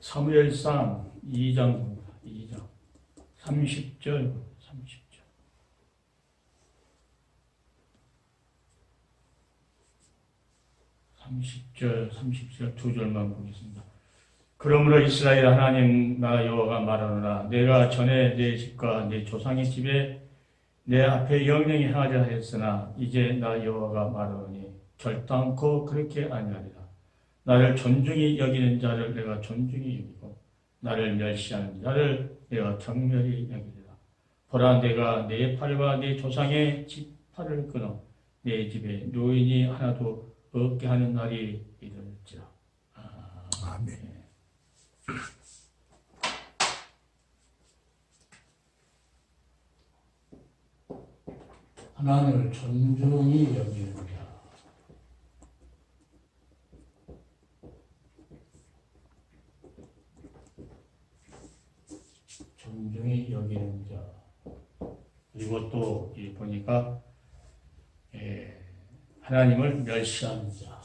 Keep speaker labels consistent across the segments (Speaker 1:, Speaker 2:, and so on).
Speaker 1: 사무엘상 2장입니다. 2장 30절 30절 두 절만 보겠습니다. 그러므로 이스라엘 하나님 나 여호와가 말하노라 내가 전에 내 집과 내 조상의 집에 내 앞에 영영히 행하려 하였으나 이제 나 여호와가 말하노니 결단코 그렇게 아니하리라. 나를 존중히 여기는 자를 내가 존중히 여기고 나를 멸시하는 자를 내가 경멸히 여기리라. 보라 내가 내 팔과 내 조상의 집 팔을 끊어 내 집에 노인이 하나도 없게 하는 날이 이르리라.
Speaker 2: 아멘.
Speaker 1: 하나님을 존중히 여기는 자. 존중히 여기는 자. 그리고 또 보니까 하나님을 멸시하는 자.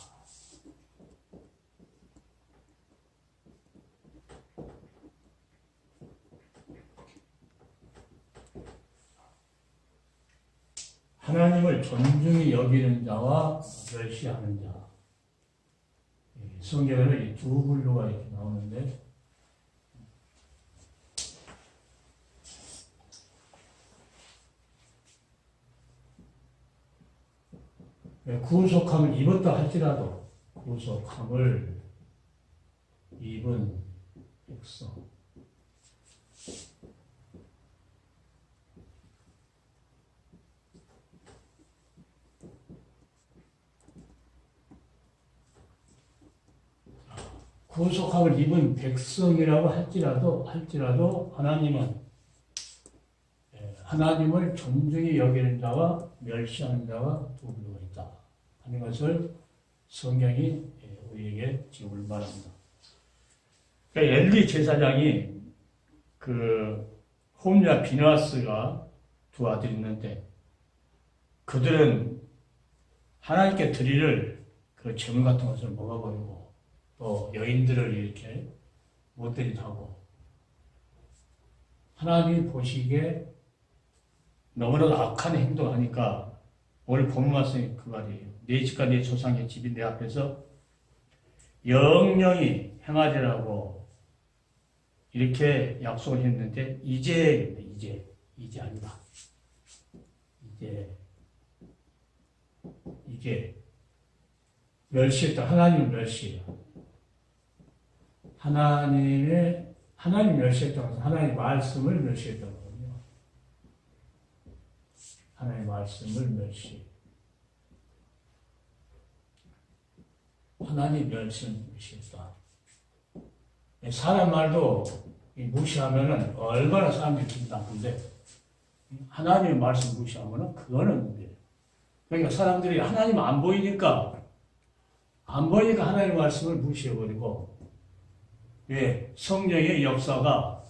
Speaker 1: 하나님을 존중히 여기는 자와 멸시하는 자. 성경에는 이 두 분류가 이렇게 나오는데, 구속함을 입었다 할지라도 구속함을 입은 백성. 구속함을 입은 백성이라고 할지라도 하나님을 존중히 여기는 자와 멸시하는 자와 두 부류가 있다 하는 것을 성경이 우리에게 지금을 말합니다. 그러니까 엘리 제사장이 홈리와 비느하스가 두 아들이 있는데 그들은 하나님께 드릴 그 제물 같은 것을 먹어버리고 또 여인들을 이렇게 못되게 하고 하나님이 보시기에 너무나도 악한 행동을 하니까 오늘 본문 말씀이 그 말이에요. 내 집과 내 조상의 집이 내 앞에서 영영히 행하리라고 이렇게 약속을 했는데 이제 아니다. 이제 멸시했다. 하나님을 멸시해요. 하나님 멸시했다고 해서 하나님의 말씀을 멸시했다고 하거든요. 하나님의 말씀을 멸시. 하나님 멸시를 무시했다. 사람 말도 무시하면은 얼마나 사람들이 기분 나쁜데 하나님의 말씀 무시하면은 그거는 문제예요. 그러니까 사람들이 하나님 안 보이니까 하나님의 말씀을 무시해버리고 왜? 성령의 역사가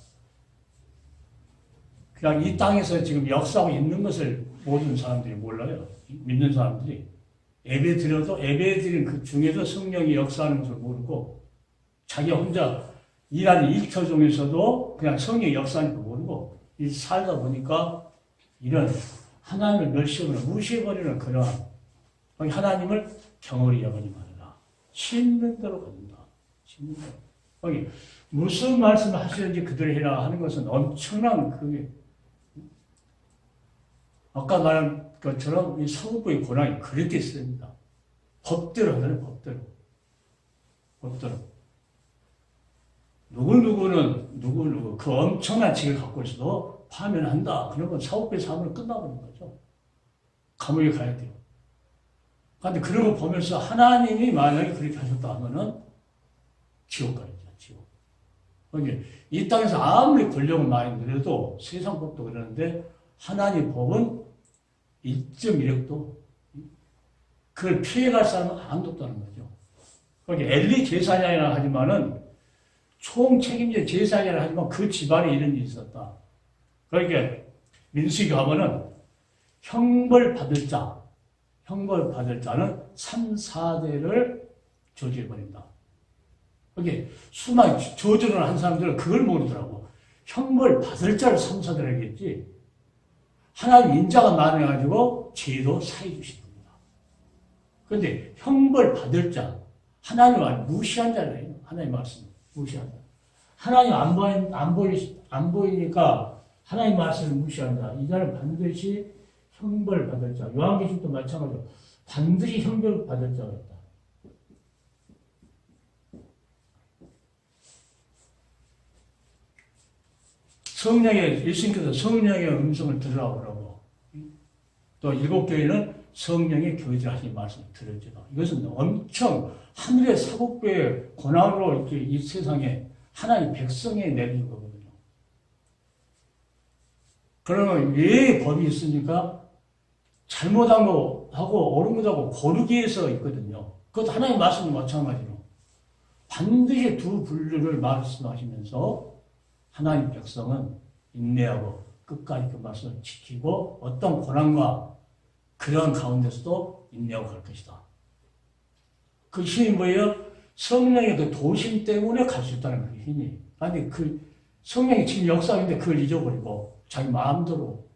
Speaker 1: 그냥 이 땅에서 지금 역사하고 있는 것을 모든 사람들이 몰라요. 믿는 사람들이. 예배 드린 그 중에도 성령이 역사하는 것을 모르고 자기 혼자 일하는 일터 중에서도 그냥 성령이 역사하는 걸 모르고 살다 보니까 이런 하나님을 멸시하거나 무시해버리는 그런 하나님을 경홀히 여기지 말아라. 심는 대로 가진다. 심는 대로. 거기 무슨 말씀을 하시는지 그대로 해라 하는 것은 엄청난 그게 아까 말한 것처럼 이 사법부의 권한이 그렇게 씁니다. 법대로 하잖아요. 법대로. 누구 그 엄청난 직을 갖고 있어도 파면한다. 그러면 사법부의 사무는 끝나버리는 거죠. 감옥에 가야 돼요. 그런데 그런 거 보면서 하나님이 만약에 그렇게 하셨다 하면은 지옥 가야죠. 지옥. 그러니까 이 땅에서 아무리 권력을 많이 누려도 세상 법도 그러는데 하나님 법은 1.1획도 그걸 피해갈 사람은 아무도 없다는 거죠. 그러니까 엘리 제사장이라 하지만은 총 책임자 제사장이라 하지만 그 집안에 이런 일이 있었다. 그러니까 민수기 가면은 형벌 받을 자는 3, 4대를 저지해버린다. 이게 수많은 저주를 한 사람들은 그걸 모르더라고. 형벌 받을 자를 삼사들에겠지. 하나님 인자가 많아가지고 죄도 사해 주신 겁니다. 그런데 형벌 받을 자, 하나님을 무시한 자예요. 하나님 말씀 무시한 자. 하나님 안 보이니까 하나님 말씀을 무시한 자. 이 자는 반드시 형벌 받을 자. 요한계시록도 마찬가지로 반드시 형벌 받을 자가 있다. 예수님께서 성령의 음성을 들으라고 그러고, 또 7교회는 성령의 교회들 하신 말씀을 들을지다. 이것은 엄청 하늘의 사국배의 고난으로 이렇게 이 세상에 하나님 백성에 내린 거거든요. 그러면 왜 법이 있으니까 잘못한 거 하고 옳은 것하고 고르기에서 있거든요. 그것도 하나님 말씀이 마찬가지로 반드시 두 분류를 말씀하시면서 하나님 백성은 인내하고 끝까지 그 말씀을 지키고 어떤 고난과 그런 가운데서도 인내하고 갈 것이다. 그 힘이 뭐예요? 성령의 그 도심 때문에 갈 수 있다는 그 힘이. 아니, 그 성령이 지금 역사인데 그걸 잊어버리고 자기 마음대로.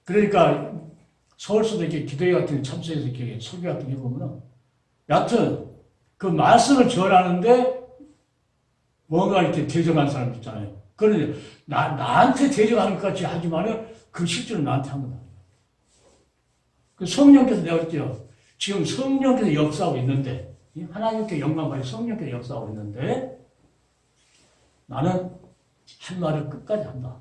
Speaker 1: 그러니까 서울서도 이렇게 기도회 같은 참석해서 이렇게 설교 같은 게 보면은 여하튼 그 말씀을 전하는데 뭔가 이렇게 대적하는 사람 있잖아요. 그런데 나한테 대적하는 것 같이 하지만은 그 실제로 나한테 한 거다. 그 성령께서 내가 그랬죠. 지금 성령께서 역사하고 있는데, 하나님께 영광 받이 성령께서 역사하고 있는데, 나는 할 말을 끝까지 한다.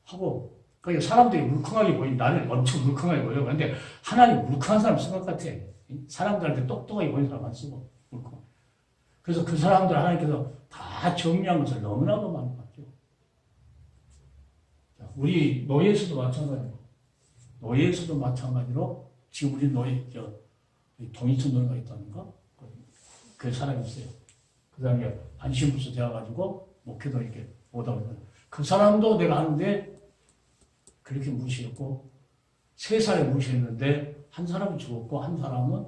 Speaker 1: 하고, 그러니까 사람들이 물컹하게 보이니 나는 엄청 물컹하게 보여. 그런데 하나님 물컹한 사람 쓴 것 같아. 사람들한테 똑똑하게 보이는 사람 안 쓰고, 물컹. 그래서 그 사람들 하나님께서 다 정리한 것을 너무나도 많이 봤죠. 우리 노예에서도 마찬가지로, 노예에서도 마찬가지로 지금 우리 노예, 동이천 노예가 있다는가? 그 사람이 있어요. 그 사람이 안심부서 되어가지고 목회도 이렇게 오다가 그 사람도 내가 하는데 그렇게 무시했고 3살에 무시했는데 한 사람은 죽었고 한 사람은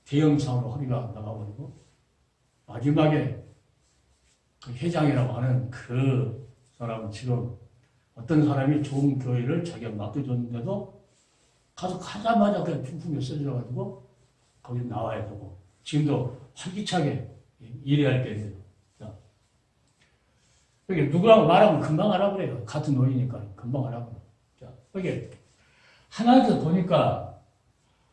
Speaker 1: 대형상으로 허리가 나가버리고 마지막에 그 회장이라고 하는 그 사람은 지금 어떤 사람이 좋은 교회를 자기가 맡겨줬는데도 가서 가자마자 그냥 중풍이 쓰러져가지고 거기 나와야 되고 지금도 활기차게 일해야 할 때예요. 여기 누구랑 말하면 금방 알아버려요. 같은 노이니까 금방 알아버려요. 자, 여기 하나님께서 보니까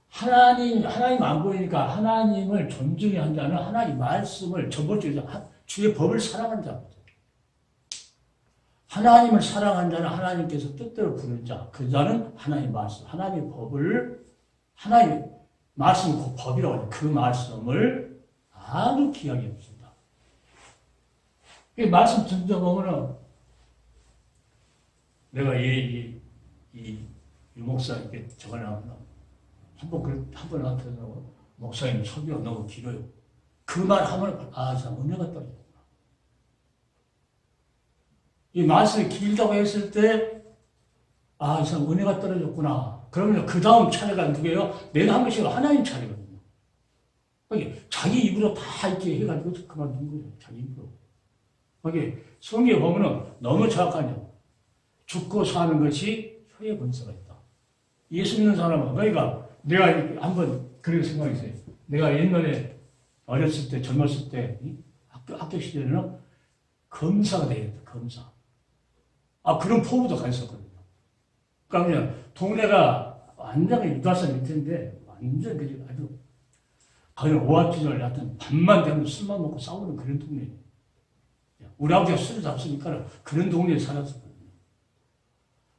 Speaker 1: 하나님 안 보이니까 하나님을 존중해야 한 자는 하나님 말씀을 전bor적으로 주의 법을 사랑한 자거든요. 하나님을 사랑한 자는 하나님께서 뜻대로 부른 자, 그 자는 하나님 말씀, 하나님의 법을, 하나님 말씀은 그 법이라고 하죠. 그 말씀을 아주 귀하게 여깁니다. 이 말씀 듣다 보면은 내가 이 목사님께 적어놨나 한번 나한테 목사님 설교가 너무 길어요. 그 말 하면 참 은혜가 떨어져. 이 말씀이 길다고 했을 때, 이 사람 은혜가 떨어졌구나. 그러면 그 다음 차례가 누구예요? 내가 한 것이 하나님 차례거든요. 자기 입으로 다 이렇게 해가지고 그만둔 거예요. 자기 입으로. 성경에 보면은 너무 정확하죠. 죽고 사는 것이 효의 본성가 있다. 예수 믿는 사람은, 그러니까 내가 한번 그런 생각이 있어요. 내가 옛날에 어렸을 때, 젊었을 때, 학교 시절에는 검사가 되겠다, 검사. 그런 포부도 가졌었거든요. 그러니까 동네가 완전히 유달산 밑인데, 완전 아주, 거의 오합지졸 같은 밤만 되면 술만 먹고 싸우는 그런 동네예요. 우리 아버지가 술을 잡수니까 그런 동네에 살았었거든요.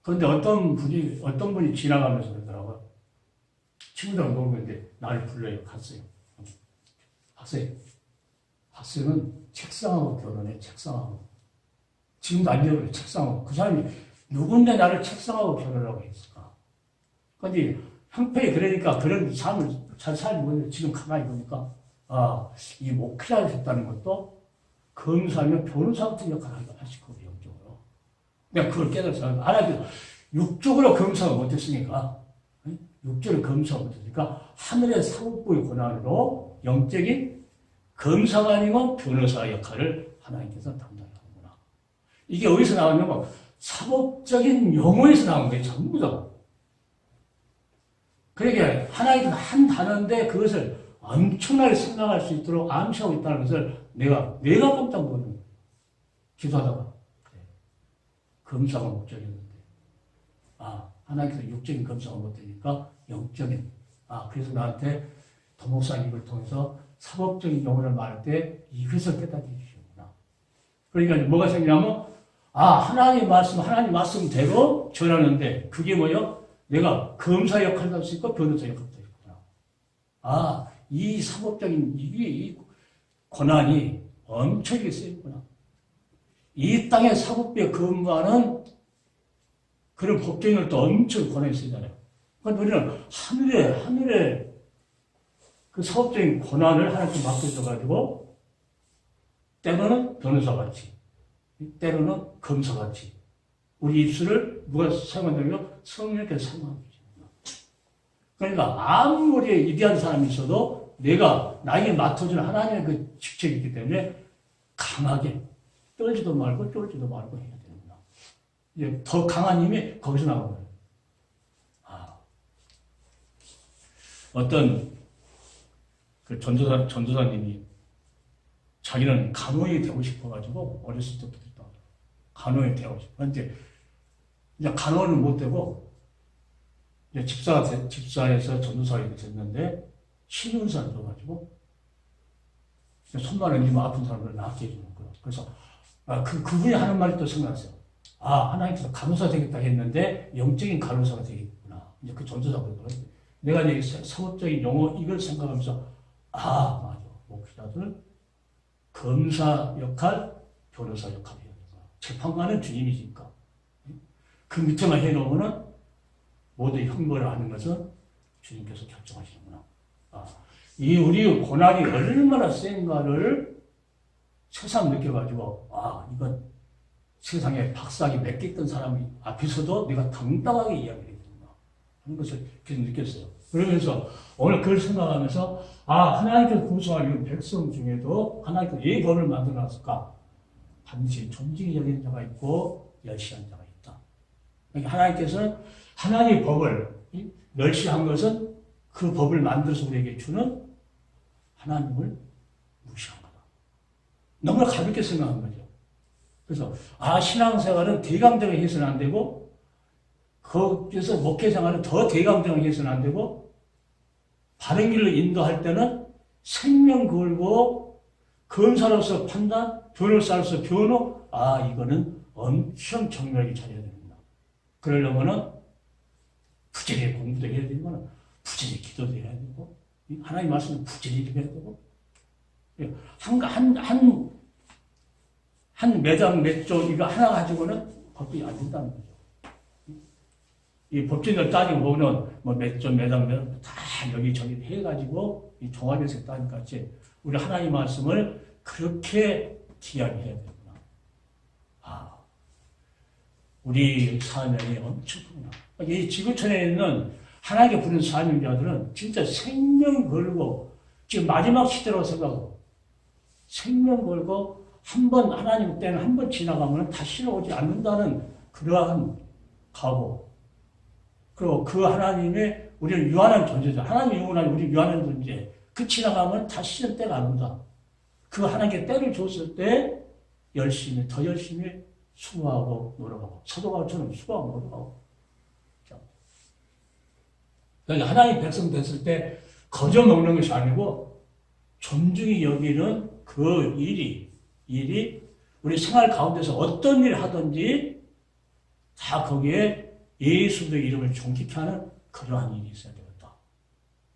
Speaker 1: 그런데 어떤 분이 지나가면서 그러더라고요. 친구들하고 놀고 있는데, 나를 불러요. 갔어요. 학생은 책상하고 결혼해, 책상하고. 지금도 안 되어요, 책상하고. 그 사람이 누군데 나를 책상하고 결혼하고 했을까? 근데 형편이 그러니까 그런 삶을 잘 살지 못했는데 지금 가만히 보니까, 이 목회자를 했다는 것도 검사면 변호사 같은 역할을 하실 거예요, 영적으로. 내가 그걸 깨달았어요. 알아도 육적으로 검사가 못했으니까, 육적으로 검사가 못했으니까 하늘의 사법부의 권한으로 영적인 검사가 아니고 변호사 역할을 하나님께서 담당하는구나. 이게 어디서 나왔냐면 사법적인 용어에서 나온 거예요. 전부 다. 그러니까 하나님께서 한 단어인데 그것을 엄청나게 생각할 수 있도록 암시하고 있다는 것을 내가 깜짝 놀라는 거예요. 기도하다가. 그래. 검사가 목적이었는데. 하나님께서 육적인 검사가 못 되니까 영적인. 그래서 나한테 도목사님을 통해서 사법적인 용어를 말할 때 이것을 깨닫게 해주시구나. 그러니까 뭐가 생기냐면, 하나님 말씀 대로 전하는데, 그게 뭐요? 내가 검사 역할도 할 수 있고, 변호사 역할도 있구나. 이 사법적인, 이 권한이 엄청나게 쓰이구나. 이 땅의 사법부에 근무하는 그런 법조인을 또 엄청 권한이 쓰잖아요. 그러니까 우리는 하늘에 그 사법적인 권한을 하나님께 맡겨줘가지고, 때로는 변호사같이, 때로는 검사같이, 우리 입술을 누가 사용한다고요? 성령께서 사용하고 계십니다. 그러니까 아무리 위대한 사람이 있어도 내가 나에게 맡아주는 하나님의 그 직책이 있기 때문에 강하게 떨지도 말고 쫄지도 말고 해야 되는구나. 이제 더 강한 힘이 거기서 나오는 거예요. 어떤 그 전도사님이 자기는 간호인이 되고 싶어가지고 어렸을 때부터 간호인이 되고 싶어. 그런데 이제 간호는 못 되고 이제 집사에서 전도사가 됐는데 신윤사를 줘가지고 손만 얹으면 아픈 사람을 낫게 해주는 거예요. 그래서 그분이 하는 말이 또 생각났어요. 하나님께서 간호사 되겠다 했는데 영적인 간호사가 되겠구나. 이제 그 전도사가 그러더라고요. 내가 이제 사법적인 용어 이걸 생각하면서 맞아. 목사들 검사 역할, 변호사 역할을 해야 된다. 재판관은 주님이니까. 그 밑에만 해놓으면 모두 형벌을 하는 것은 주님께서 결정하시는구나. 이 우리 고난이 얼마나 센가를 새삼 느껴가지고 이건 세상에 박사학위 몇 개 있던 사람이 앞에서도 내가 당당하게 이야기를 해야 하는 것을 계속 느꼈어요. 그러면서 오늘 그걸 생각하면서 하나님께서 구속하는 백성 중에도 하나님께서 왜 법을 만들어놨을까? 반드시 존중이 여기는 자가 있고 멸시한 자가 있다. 그러니까 하나님께서는 하나님의 법을 멸시한 것은 그 법을 만들어서 우리에게 주는 하나님을 무시한 거다. 너무나 가볍게 생각한 거죠. 그래서 신앙생활은 대강정에 해서는 안 되고 거기서 목회생활은 더 대강정에 해서는 안 되고 바른 길로 인도할 때는 생명 걸고 검사로서 판단, 변호사로서 변호, 이거는 엄청 정밀하게 잘해야 됩니다. 그러려면은 부지런히 공부도 해야 되고 부지런히 기도도 해야 되고 하나님 말씀을 부지런히 해야 되고 한 매장 몇 조 이거 하나 가지고는 법이 안 된다는 거죠. 이 법진을 따지고 보면 몇 조 매장 다 여기저기 해가지고 이 종합에서 따니까 우리 하나님 말씀을 그렇게 귀하게 해야 되구나. 우리 사명이 엄청 크구나. 이 지구촌에 있는 하나님께 부른 사명자들은 진짜 생명 걸고 지금 마지막 시대라고 생각하고 생명 걸고 하나님 때는 한 번 지나가면 다시는 오지 않는다는 그러한 각오. 그리고 그 하나님의 우리는 유한한 존재죠. 하나님이 영원한 우리 유한한 존재. 그 지나가면 다시는 때가 안 온다. 그 하나님께 때를 줬을 때 더 열심히 수고하고 노력하고 사도바울처럼 수고하고 노력하고. 그러니까 하나님 백성 됐을 때 거저 먹는 것이 아니고 존중이 여기는 그 일이 우리 생활 가운데서 어떤 일을 하든지 다 거기에 예수의 이름을 존귀케 하는 그러한 일이 있어야 되겠다.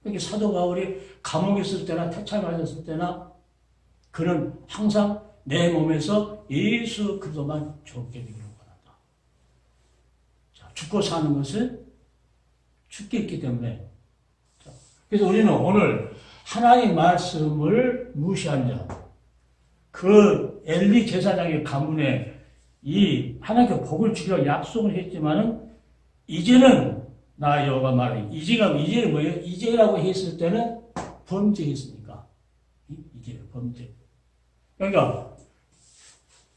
Speaker 1: 그러니까 사도 바울이 감옥에 있을 때나 태찰 맞았을 때나 그는 항상 내 몸에서 예수 그리스도만 좋게 되기를 원한다. 죽고 사는 것은 죽게 있기 때문에. 그래서 우리는 오늘 하나님 말씀을 무시한 자, 그 엘리 제사장의 가문에 이 하나님께 복을 주기로 약속을 했지만은 이제는 나 여호와 말이 이제는 뭐예요? 이제라고 했을 때는 범죄했으니까 이게 범죄. 그러니까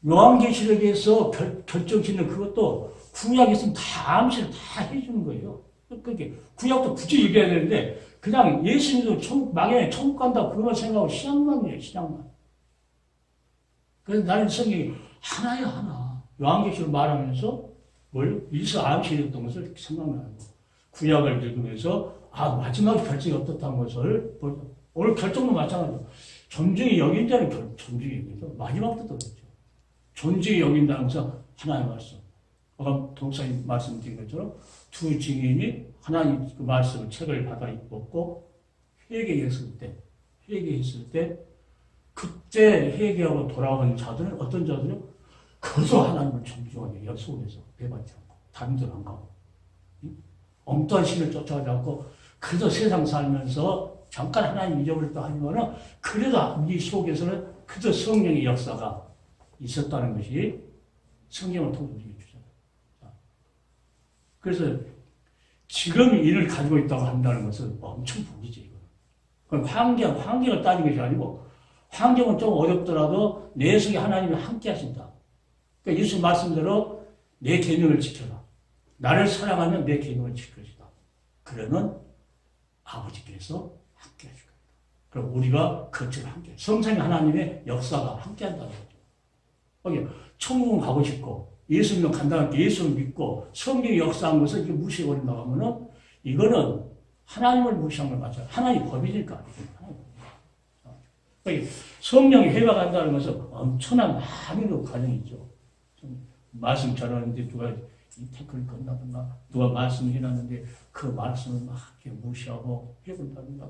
Speaker 1: 요한계시록에서 결정짓는 그것도 구약에 있으면 다 암시를 다 해주는 거예요. 그게 구약도 굳이 얘기해야 되는데 그냥 예수님도 막연히 천국 간다 그것만 생각하고 신앙만이에요. 신앙만. 그래서 나는 성경이 하나야 하나. 요한계시록 말하면서 뭘 일서 암시했던 것을 생각나는 거. 구약을 읽으면서 마지막에 결정이 어떻다는 것을 오늘 결정도 마찬가지로 존중이 여긴 자는 존중이 여기서 마지막도 그렇죠. 존중이 여긴다는 것은 하나의 말씀. 아까 동사님 말씀드린 것처럼 두 증인이 하나님 그 말씀을 책을 받아 읽고 회개했을 때 그때 회개하고 돌아오는 자들은 어떤 자들은 그저 하나님을 존중하게 약속에서 배반치 않고 다른 데로 안 가고 엉뚱한 신을 쫓아가지 않고 그저 세상 살면서 잠깐 하나님 잊어버렸다 하지만은 그래도 이 속에서는 그저 성령의 역사가 있었다는 것이 성경을 통해서 우리에게 주잖아요. 그래서 지금 이를 가지고 있다고 한다는 것은 엄청 복이죠, 이거. 그럼 환경을 따지는 것이 아니고 환경은 좀 어렵더라도 내 속에 하나님이 함께 하신다. 그러니까 예수 말씀대로 내 계명을 지켜라. 나를 사랑하면 내 계명을 지킬 것이다. 그러면 아버지께서 함께 해줄 겁니다. 그럼 우리가 그것을 함께 성삼위 하나님의 역사가 함께 한다는 거죠. 천국은 가고 싶고 예수님은 간다는 게 예수를 믿고 성경이 역사한 것을 이렇게 무시해버린다고 하면은 이거는 하나님을 무시한 걸 맞아요. 하나님 법이니까. 성령이 회복한다는 것은 엄청난 많은 과정이 있죠. 말씀 전하는데 누가 이 태클을 건다든가 누가 말씀을 해놨는데 그 말씀을 막 이렇게 무시하고 해본다든가.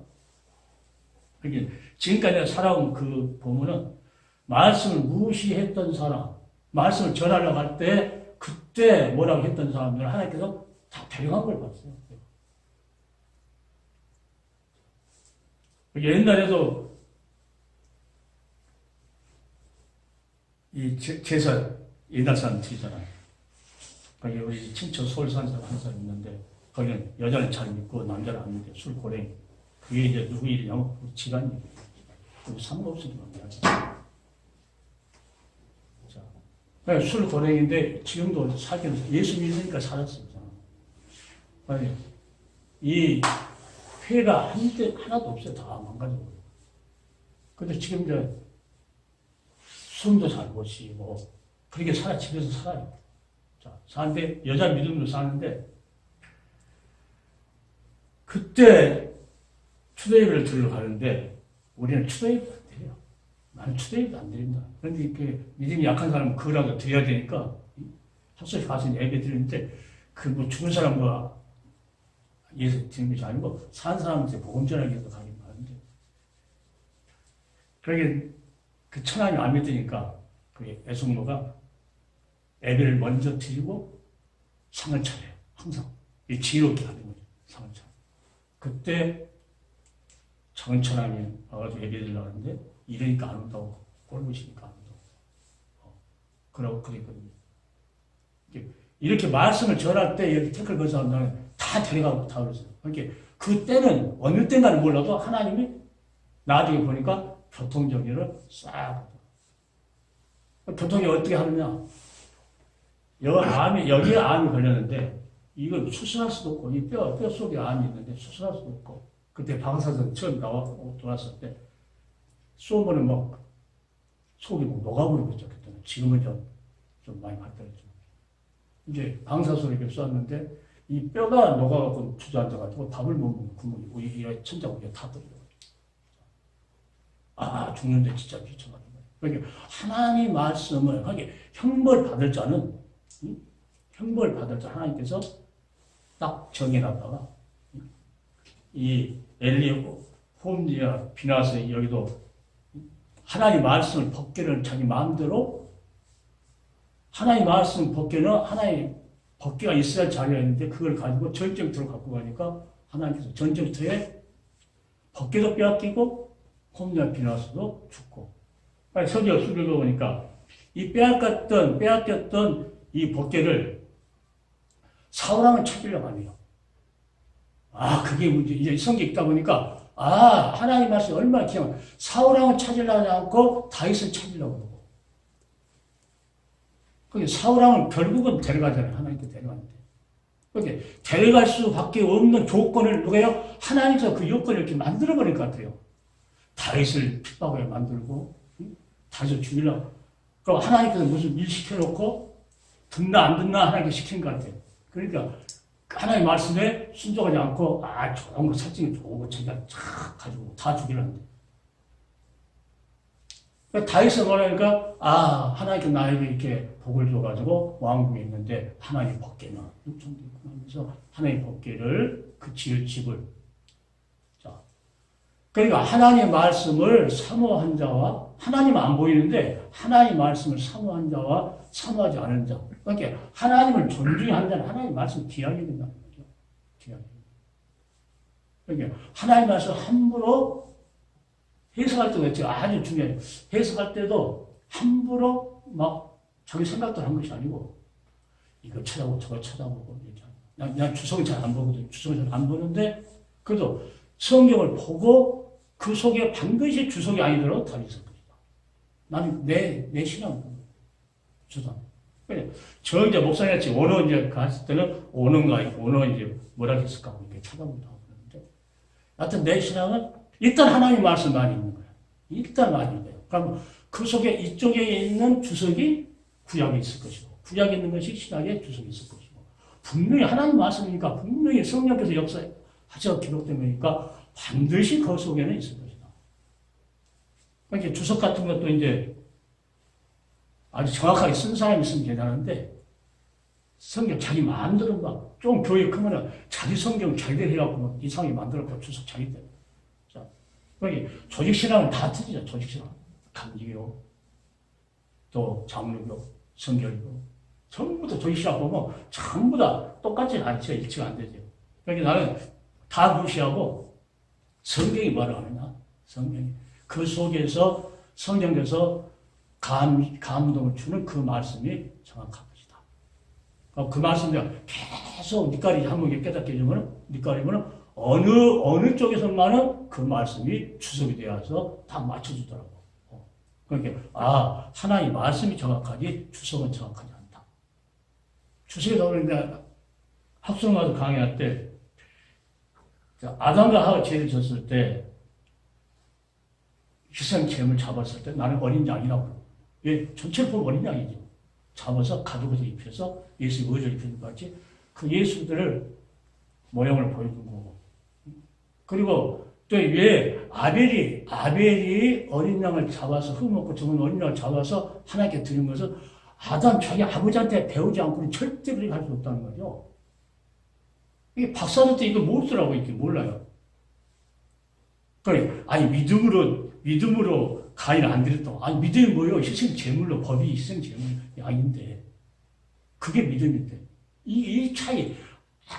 Speaker 1: 그게 지금까지 내가 살아온 그 보면은 말씀을 무시했던 사람, 말씀을 전하려고 할 때 그때 뭐라고 했던 사람들을 하나님께서 다 배려한 걸 봤어요. 옛날에도 이 제사 옛날 사람 드리잖아요. 거기 우리 친척 서울 사는 사람 한 사람 있는데 거기는 여자는 잘 믿고 남자는 안 믿고 술 고랭이. 그게 이제 누구 일이냐면 지간이 상관없으니까 자, 술 고랭인데 지금도 살기는 예수 믿으니까 살았어요. 아니, 이 회가 하나도 없어요. 다 망가져버려요. 근데 지금 이제 숨도 잘 못 쉬고 그렇게 집에서 살아요. 자, 사는데 여자 믿음으로 사는데 그때 추대예배를 들으러 가는데 우리는 추대예배 안 드려요. 나는 추대예배 안 드린다. 그런데 이렇게 믿음이 약한 사람은 그거라도 드려야 되니까 합석에 가서 예배 드리는데 그 뭐 죽은 사람과 예수 드리는 것이 아니고 산 사람한테 복음 전하기 위해서 가긴 가는데 그러게 그 천하님 안 믿으니까 그 애송로가 예배를 먼저 드리고 상을 차려요. 항상. 이 지혜롭게 하는 거죠. 상을 차려. 그때 작은 천하님이 와가지고 예배 드리려고 하는데 이러니까 안 온다고 꼴보시니까 안 온다고. 그러고 그랬거든요. 이렇게 말씀을 전할 때 이렇게 태클 건 사람들은 다 데려가고 다 그랬어요. 그러니까 그때는 어느 때인가는 몰라도 하나님이 나중에 보니까 교통정리를 싹 교통이 어떻게 하느냐. 여기에 암이 걸렸는데 이걸 수술할 수도 없고 이 뼈 속에 암이 있는데 수술할 수도 없고 그때 방사선 처음 돌았을 때 쏘면은 막 속이 막 녹아버리고 있죠. 그때는. 지금은 좀 많이 발달했죠. 이제 방사선을 이렇게 쐈는데 이 뼈가 녹아갖고 주저앉아가지고 밥을 못 먹는 구멍이 이 천장에 다 떨어져요. 죽는데 진짜 비참하다. 그러니까 하나님 말씀을 하게 형벌 받을 자는 형벌 받을 자 하나님께서 딱 정해놨다가 이 엘리야고 홈리아 비나스 여기도 하나님 말씀을 벗기는 자기 마음대로 하나님 말씀 벗기는 하나님 벗기가 있어야 자리였는데 그걸 가지고 전쟁터로 갖고 가니까 하나님께서 전쟁터에 벗기도 빼앗기고 홈리아 비나스도 죽고 서기가 수를 보니까 이 빼앗겼던 이 법궤를 사울왕을 찾으려고 하네요. 그게 문제. 이제 성경에 있다 보니까 하나님 말씀이 얼마나 귀한 사울왕을 찾으려고 않고 다윗을 찾으려고 그러고. 그게 사울왕을 결국은 데려가잖아요. 하나님께 데려가는데. 그게 데려갈 수밖에 없는 조건을 누가요? 하나님께서 그 요건을 이렇게 만들어버릴 것 같아요. 다윗을 핍박하게 만들고, 다윗을 죽이려고. 그럼 하나님께서 무슨 일 시켜놓고, 듣나 안 듣나 하나님께 시킨 것 같아요. 그러니까, 하나님 말씀에 순종하지 않고, 좋은 거, 사칭이 좋은 거 자기가 쫙 가지고 다 죽이려는데. 그러니까 다윗은 뭐라니까, 하나님께 나에게 이렇게 복을 줘가지고 왕궁에 있는데, 하나님 법궤는 육천도 있구나 하면서, 하나님 법궤를 그 지을 집을. 자. 그러니까 하나님의 말씀을 사모한 자와, 하나님은 안 보이는데, 하나님의 말씀을 사모한 자와 사모하지 않은 자. 그러니까 하나님을 존중한 자는 하나님의 말씀을 귀하게 된다는 거죠. 귀하게. 그러니까 하나님의 말씀을 함부로 해석할 때도 제가 아주 중요해요. 해석할 때도 함부로 막 자기 생각대로 한 것이 아니고 이거 찾아보고 저거 찾아보고 난 주석을 잘 안 보거든요. 주석을 잘 안 보는데 그래도 성경을 보고 그 속에 반드시 주석이 아니더라도 답이 있을 것이다. 나는 내 신앙을 주장. 저 이제 목사님같이 오너 이제 갔을 때는 오너가 이제 뭐라 했을까 이렇게 찾아본다고 그러는데 하여튼 내 신앙은 일단 하나님 말씀 많이 있는 거야. 일단 많이 있는 거야. 그럼 그 속에 이쪽에 있는 주석이 구약에 있을 것이고 구약에 있는 것이 신약에 주석이 있을 것이고 분명히 하나님 말씀이니까 분명히 성령께서 역사하셔 기록된 거니까 반드시 그 속에는 있을 것이다. 그러니까 주석 같은 것도 이제 아주 정확하게 쓴 사람이 있으면 괜찮은데 성경 자기 마음대로 막 좀 교회 크면은 자기 성경 자기대로 해갖고 이상하게 만들었고 주석 자기대로. 자, 그러니까 조직신앙은 다 틀리죠. 조직신앙. 감리교, 또 장로교, 성결교 전부 다 조직신앙 보면 전부 다 똑같지는 않죠. 일치가 안 되죠. 그러니까 나는 다 무시하고 성경이 뭐라고 하느냐. 성경이. 그 속에서 성경에서 감동을 주는 그 말씀이 정확한 것이다. 그 말씀을 계속 니까리 한번 깨닫게 되면, 니까리면 어느 쪽에서만은 그 말씀이 주석이 되어서 다 맞춰주더라고. 그러니까, 하나님 말씀이 정확하지, 주석은 정확하지 않다. 주석이 나오는데, 학생 가서 강의할 때, 아담과 하와 죄를 졌을 때, 희생 제물 잡았을 때 나는 어린 양이라고. 왜? 전체를 보면 어린 양이죠. 잡아서 가죽에서 입혀서 예수 의자 입히는 것 같이 그 예수들을 모형을 보여준 거고. 그리고 또 왜 아벨이 어린 양을 잡아서 흙먹고 죽은 어린 양을 잡아서 하나님께 드린 것은 아담 자기 아버지한테 배우지 않고는 절대 그렇게 할 수 없다는 거죠. 이게 박사들 때 이거 모르더라고, 이게 몰라요. 그래, 믿음으로 가인을 안 드렸다고. 믿음이 뭐예요? 희생 제물로, 법이 희생 제물이 아닌데. 그게 믿음인데. 이 차이,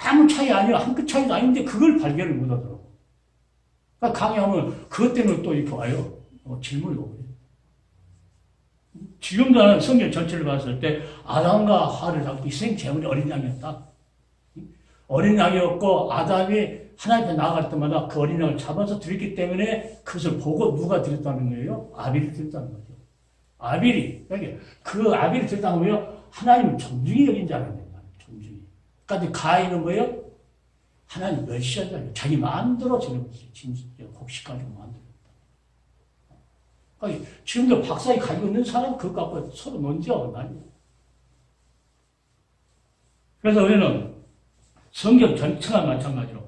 Speaker 1: 아무 차이 아니야. 한 끗 차이도 아닌데, 그걸 발견을 못 하더라고. 그러니까 강의하면, 그것 때문에 또 이렇게 와요. 질문을 오고. 지금도 나는 성경 전체를 봤을 때, 아담과 하와를 잡고 희생 제물이 어린 양이었다. 어린 양이었고, 아담이 하나님 앞에 나아갈 때마다 그 어린 양을 잡아서 드렸기 때문에 그것을 보고 누가 드렸다는 거예요? 아벨이 드렸다는 거죠. 아벨이. 그 아벨이 드렸다는 거예요? 하나님을 존중히 여긴 자라는 거예요. 존중히. 그러니까 가인은 뭐예요? 하나님 멸시한 자예요. 자기 마음대로 저런 것을 곡식 가지고 만들었다. 그러니까 지금도 박사에 가지고 있는 사람 그것 갖고 서로 논지하고 난리예요. 그래서 우리는 성경 전체가 마찬가지로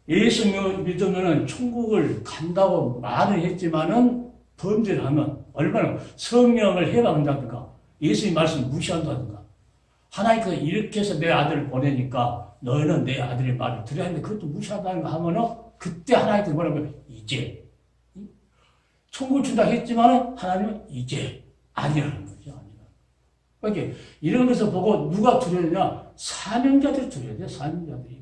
Speaker 1: 예수 믿으면 천국을 간다고 말을 했지만은 범죄를 하면 얼마나 성령을 해방한다든가 예수의 말씀을 무시한다든가 하나님께서 이렇게 해서 내 아들을 보내니까 너는 내 아들의 말을 들어야 하는데 그것도 무시한다는 거 하면은 그때 하나님께서 뭐라고 이제 천국을 준다 했지만은 하나님은 이제 아니라는 거죠. 그러니까 이런 것을 보고 누가 두려우냐? 사명자들이 두려워야 돼. 사명자들이.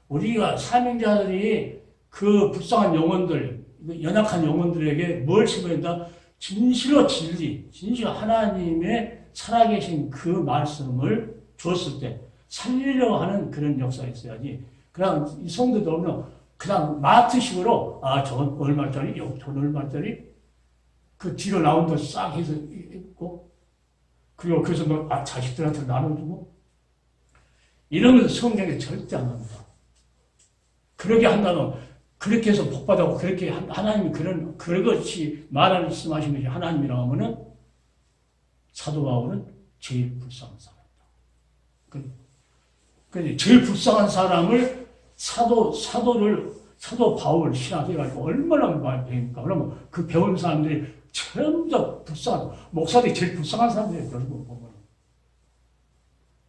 Speaker 1: 우리가 사명자들이 그 불쌍한 영혼들, 연약한 영혼들에게 뭘 심어야 된다? 진실로 진실 하나님의 살아계신 그 말씀을 줬을 때 살리려고 하는 그런 역사가 있어야지. 그냥 이 성도들 오면 그냥 마트식으로, 저건 얼마짜리, 저건 얼마짜리, 그 뒤로 나온 거 싹 해서 있고, 그리고 그래서 자식들한테 나눠주고, 이런 것은 성경에 절대 안 합니다. 그렇게 한다면, 그렇게 해서 복받아고, 그렇게 하나님이 그것이 말씀하신 것이 하나님이라고 하면은, 사도 바울은 제일 불쌍한 사람이다. 그래서 제일 불쌍한 사람을 사도 바울 신학해가지고 얼마나 많이 배웁니까? 그러면 그 배운 사람들이 전부 다 불쌍한, 목사들이 제일 불쌍한 사람들이에요, 결국 보면.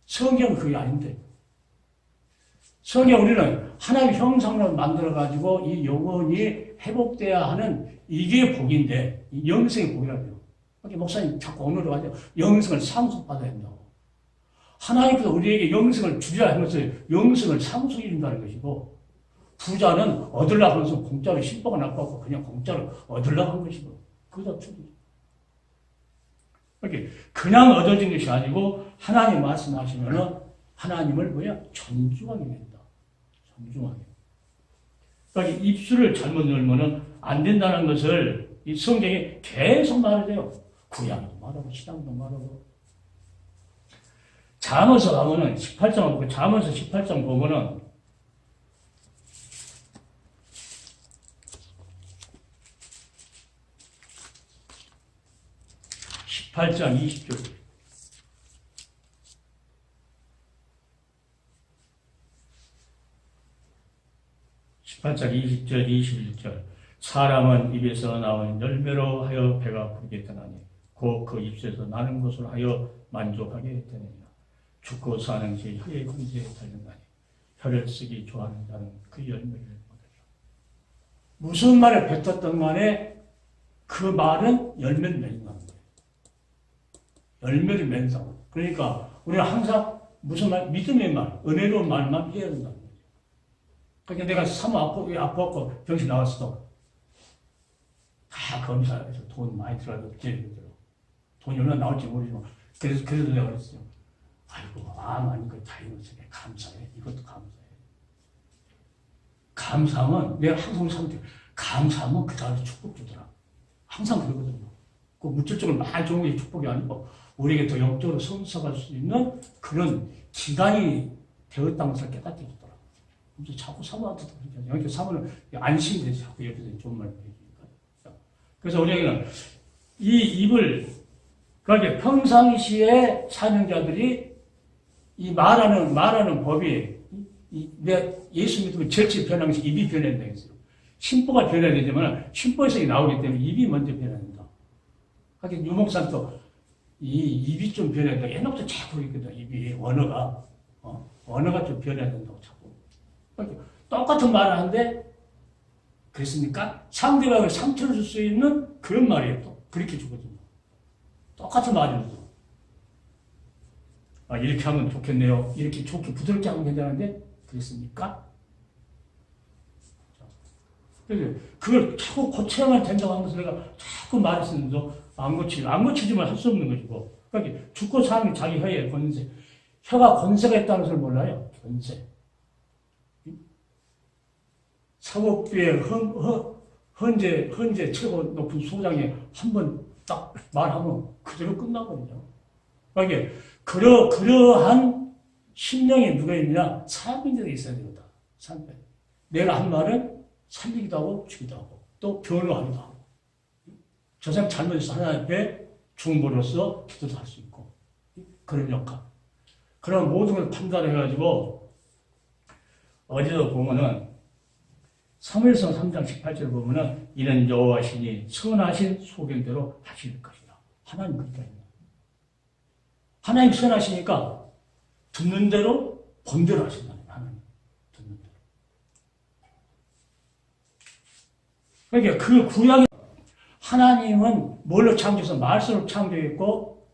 Speaker 1: 성경은 그게 아닌데. 성경 우리는 하나님의 형상으로 만들어가지고 이 영혼이 회복돼야 하는 이게 복인데, 이 영생의 복이라고요. 목사님 자꾸 오늘도 하죠. 영생을 상속받아야 된다고. 하나님께서 우리에게 영생을 주자 하면서 영생을 상속해 준다는 것이고, 부자는 얻으려고 하면서 공짜로 신보가 나빠고 그냥 공짜로 얻으려고 한 것이고, 그거 틀리죠. 이렇게 그냥 얻어진 것이 아니고, 하나님 말씀하시면은 하나님을 존중하게 된다. 존중하게. 그러니까 입술을 잘못 열면은 안 된다는 것을 이 성경에 계속 말해요. 구약도 말하고, 신약도 말하고. 잠언서 가면은 18장 보고, 잠언서 18장 보면은 18장 20절. 18장 20절, 21절. 사람은 입에서 나온 열매로 하여 배가 부르게 되나니 곧 그 입에서 나는 것으로 하여 만족하게 되느니라. 죽고 사는 지 혀의 문제에 달렸나니 혀를 쓰기 좋아하는 자는 그 열매를 얻으리라. 무슨 말을 뱉었던 간에 그 말은 열매를 맺는다는 거예요. 열매를 맺는다고. 그러니까 우리가 항상 무슨 말? 믿음의 말, 은혜로운 말만 해야 된다는 거예요. 그러니까 내가 사모 아파갖고 병실 나왔어도 다 검사해서 돈 많이 들어가도 제대로 돈이 얼마나 나올지 모르지만 그래서 내가 그랬어요. 아이고 아니까 다행이네. 감사해. 이것도 감사해. 감사하면 내가 항상 사람한테 감사하면 그 다음에 축복 주더라. 항상 그러거든요. 그 물질적으로 많이 좋은 게 축복이 아니고 우리에게 더 영적으로 성숙할 수 있는 그런 기간이 되었다는 것을 깨닫게 해주더라. 자꾸 사모한테도 그렇게 하죠. 그러니까 사모는 안심이 되지. 자꾸 옆에서 좋은 말 해주니까. 그래서 우리에게는 이 입을, 그러니까 평상시에 사는 자들이 이 말하는 법이, 예수 믿으면 절치 변하는 것이 입이 변해야 되겠어요. 심보가 변해야 되지만, 심보에서 나오기 때문에 입이 먼저 변해야 된다. 하긴 유목사도 이 입이 좀 변해야 된다. 옛날부터 자꾸 그랬거든. 입이, 언어가 좀 변해야 된다고 자꾸. 그러니까 똑같은 말을 하는데, 그랬으니까 상대방을 상처를 줄 수 있는 그런 말이에요. 또 그렇게 주거든요. 똑같은 말이거든요. 이렇게 하면 좋겠네요. 이렇게 좋게 부드럽게 하면 괜찮은데 그랬습니까? 그래서 그걸 자꾸 고쳐야만 된다고 하면서 내가 자꾸 말했으면서 안 고치지만 할 수 없는 것이고. 그러니까 죽고 사는 게 자기 혀의 권세. 혀가 권세가 있다는 것을 몰라요. 권세. 사법부의 헌재 최고 높은 소장이 한 번 딱 말하면 그대로 끝나거든요. 그러니까 그러한 심령이 누가 있느냐? 사람들이 있어야 되거든. 내가 한 말은 살리기도 하고 죽이기도 하고 또 변호하기도 하고. 저 사람 잘못해서 하나님 앞에 중보로서 기도도 할 수 있고 그런 역할. 그런 모든 걸 판단해가지고 어디서 보면은 사무엘상 3장 18절 보면은 이는 여호와시니 선하신 소견대로 하실 것이다. 하나님 그렇게 했나? 하나님 선하시니까 듣는 대로 본대로 하신다. 하나님 듣는 대로. 그러니까 그 구약의 하나님은 뭘로 창조해서 말씀으로 창조했고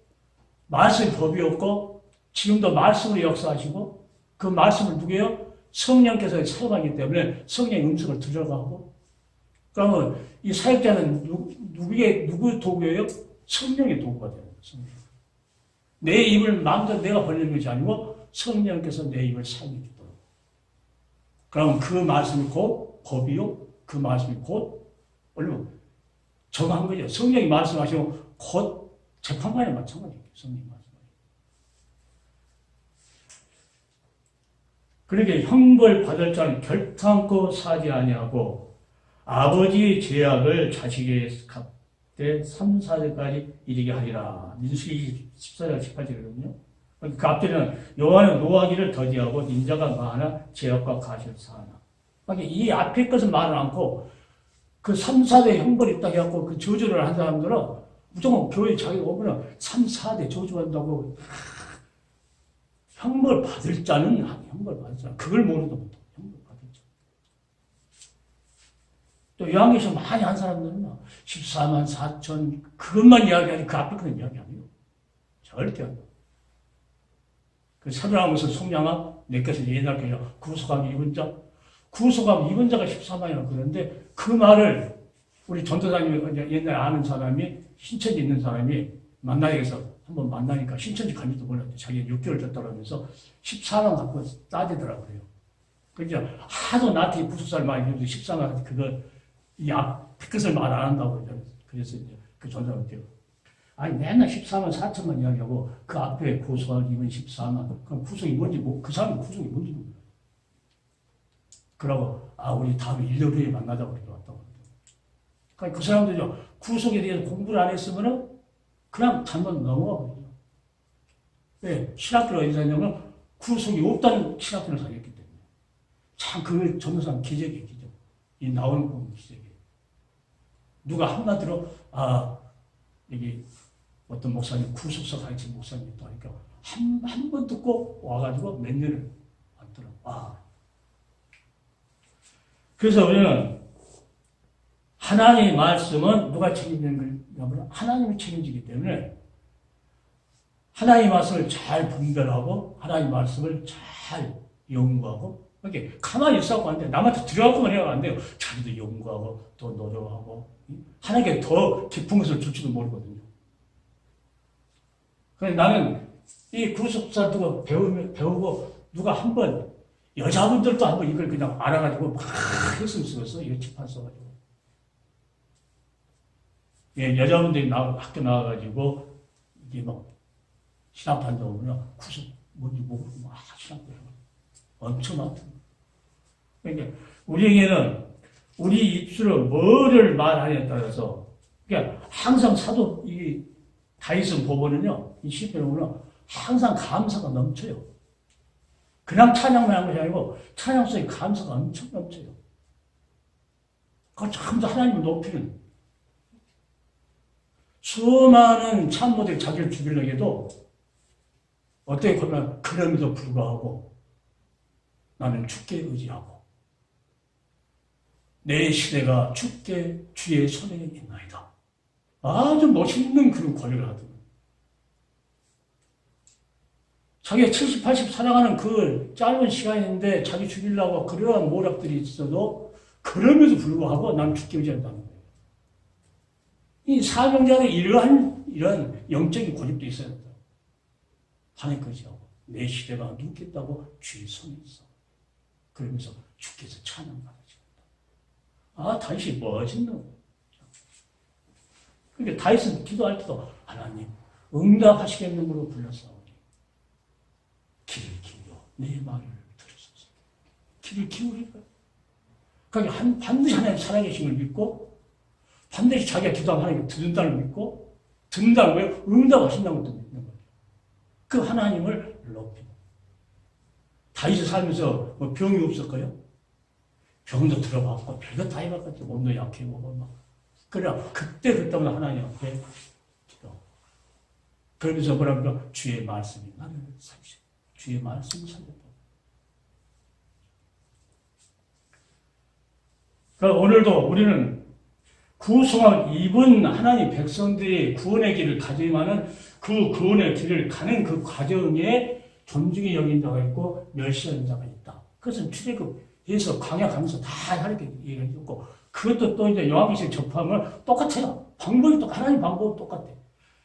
Speaker 1: 말씀이 법이었고 지금도 말씀으로 역사하시고 그 말씀을 누구예요? 성령께서 사용하기 때문에 성령의 음성을 들어가고, 그러면 이 사역자는 누구의 도구예요? 성령의 도구가 되는 거예요. 내 입을 마음대로 내가 벌리는 것이 아니고 성령께서 내 입을 사용해 주도록. 그럼 그 말씀이 곧 법이요. 그 말씀이 곧 얼른 정한 거죠. 성령이 말씀하시고 곧 재판관에 마찬가지예요. 성령이 말씀하시고. 그러니까 형벌 받을 자는 결탄코 사지 아니하고 아버지의 죄악을 자식에게 갚되 3, 4절까지 이르게 하리라. 민수기 14절 18절이거든요. 그 앞에는 여호와는 노하기를 더디하고 인자가 많아 죄악과 가시를 사하나. 그러니까 이 앞에 것은 말을 않고 그 3, 4대 형벌이 있다 해갖고 그 저주를 한 사람들은 무조건 교회 자기가 오면 3, 4대 저주한다고 형벌 받을 자는 형벌 받을 자 그걸 모르도 못해. 형벌 받을 자. 또 요한계시록 많이 한 사람들은 14만 4천 그것만 이야기하지 그 앞에 그런 이야기 아니에요. 절대 안 돼요. 그 살아나면서 속량아 내께서 옛날에 구속함 입은 자 구속함 입은 자가 14만이라고 그러는데 그 말을 우리 전도사님이 옛날에 아는 사람이 신천지 있는 사람이 만나야겠어 한번 만나니까 신천지 간지도 몰랐대. 자기가 6개월 됐다고 하면서 14만 갖고 따지더라고요. 그러니까 하도 나한테 구속살 많이 해서 14만 그거 이 앞 끝을 말 안 한다고 그래서 이제 그 전도사님한테 아니 맨날 14만 4천만 이야기하고 그 앞에 구속이면 14만 그럼 구속이 뭔지 그 사람이 구속이 뭔지 몰라. 그러고 우리 다음에 1년 후에 만나자고 그렇게 왔다고 그러니까 그 사람들이 구속에 대해서 공부를 안 했으면은 그냥 잘못 넘어가거든요. 왜? 신학교로 인사하냐면 구속이 없다는 신학교를 사귀었기 때문에 참 그 전도사는 기적이에요. 기적. 이 나오는 건 기적이에요. 누가 한마디로 여기 어떤 목사님 구속사 가르친 목사님 있다 하니까 한 번 듣고 와가지고 몇 년을 왔더라고. 그래서 우리는 하나님의 말씀은 누가 책임지는 거냐면 하나님이 책임지기 때문에 하나님의 말씀을 잘 분별하고 하나님의 말씀을 잘 연구하고 이렇게 가만히 있어도 안 돼요. 남한테 들어가고만 해야 안 돼요. 자기도 연구하고 또 노력하고 하나님께 더 깊은 것을 줄지도 모르거든요. 그래서 나는 이 구속사 두고 배우고 누가 한번 여자분들도 한번 이걸 그냥 알아가지고 막 했으면 쓰겠어. 이거 칠판 써가지고. 예, 여자분들이 학교 나와가지고 이게 막 신학판도 오면 구속 뭔지 모르고 막 신학도 해요. 엄청 많다. 그러니까 우리에게는 우리 입술로 뭐를 말하냐에 따라서 그러니까 항상 사도 이 다윗은 보면은요 이 시편에 보면 항상 감사가 넘쳐요. 그냥 찬양만 하는 것이 아니고 찬양 속에 감사가 엄청 넘쳐요. 그 전부 하나님을 높이는 수많은 참모들이 자기를 죽이려고 해도 어떻게 보면 그럼에도 불구하고 나는 주께 의지하고 내 시대가 주께 주의 손에 있나이다. 아주 멋있는 그런 고백을 하더라고요. 자기가 70, 80 살아가는 그 짧은 시간인데 자기 죽이려고 그러한 모략들이 있어도 그럼에도 불구하고 난 주께 의지한다는 거예요. 이 사명자는 이런 영적인 고집도 있어야 된다. 하나님 의지하고 내 시대가 누겠다고 주의 손에 있어. 그러면서 주께서 찬양받으신다. 다윗이 멋있는 거예요. 그러니까 다윗은 기도할 때도 하나님 응답하시겠는 걸로 불렀사오니 귀를 기울여 내 말을 들으소서. 귀를 기울이고 그러니까 반드시 하나님 살아계신 걸 믿고 반드시 자기가 기도하면 하나님 듣는다는 걸 믿고 듣는다는 거예요. 응답하신다는 것도 믿는 거예요. 그 하나님을 높이고 다윗이 살면서 뭐 병이 없을까요? 병도 들어봤고 별거 다 해봤겠죠. 몸도 약해고 막 그래 그때 하나님 앞에 기도. 그러면서 뭐라고 주의 말씀이 나를 살리시고 주의 말씀을 살렸다. 그러니까 오늘도 우리는 구속을 입은 하나님 백성들이 구원의 길을 가지만은 그 구원의 길을 가는 그 과정에 존중이 여긴 자가 있고 멸시하는 자가 있다. 그것은 출애굽에서 광야 가면서 다 이렇게 얘기해줬고 그것도 또 이제 요한계시록 접하면 똑같아요. 방법이 하나님 방법은 똑같아.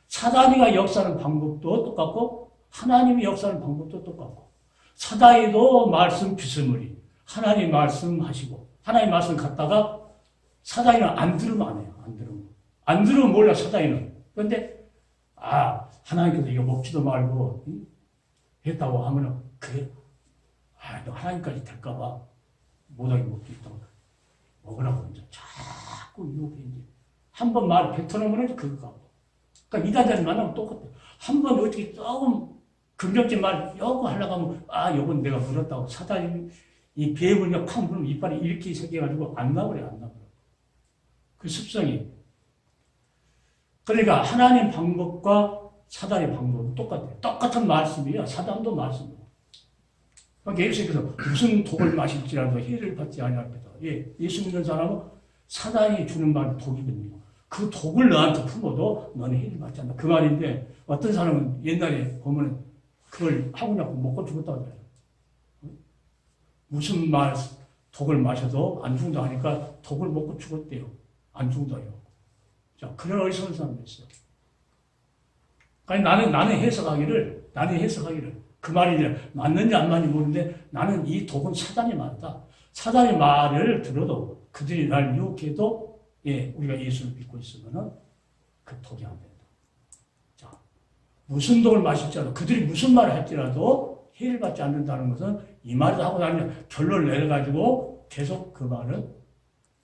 Speaker 1: 사단이가 역사하는 방법도 똑같고 하나님이 역사하는 방법도 똑같고 사단이도 말씀 비스무리 하나님 말씀하시고 하나님 말씀 갖다가 사단이는 안 들으면 안 해요. 안 들으면 몰라, 사단이는. 그런데, 하나님께서 이거 먹지도 말고, 했다고 하면은, 그래. 너 하나님까지 될까봐 못하게 먹고 있다고. 먹으라고 이제 자꾸 유혹해, 이제. 한 번 말 뱉어놓으면 그거. 그러니까 이단자를 만나면 똑같아. 한 번 어떻게 조금 긍정적인 말 요거 하려고 하면, 요건 내가 물었다고. 사단이 이 배에 물면 팍 물으면 이빨이 이렇게 새겨가지고 안 나버려. 그 습성이. 그러니까 하나님 방법과 사단의 방법은 똑같아요. 똑같은 말씀이에요. 사단도 말씀이에요. 그러니까 예수님께서 무슨 독을 마실지라도 해를 받지 아니하리다. 예수 믿는 사람은 사단이 주는 말이 독이거든요. 그 독을 너한테 품어도 너는 해를 받지 않는다. 그 말인데 어떤 사람은 옛날에 보면 그걸 하고 나고 먹고 죽었다고 그래요. 무슨 말 독을 마셔도 안 죽는다 하니까 독을 먹고 죽었대요. 안 죽는다요. 자, 그런 어리석은 사람도 있어요. 아니, 나는 해석하기를, 그 말이 이제 맞는지 안 맞는지 모르는데 나는 이 독은 사단이 맞다. 사단의 말을 들어도 그들이 날 유혹해도 우리가 예수를 믿고 있으면은 그 독이 안 된다. 자, 무슨 독을 마실지라도 그들이 무슨 말을 할지라도 해를 받지 않는다는 것은 이 말을 하고 나면 결론을 내려가지고 계속 그 말은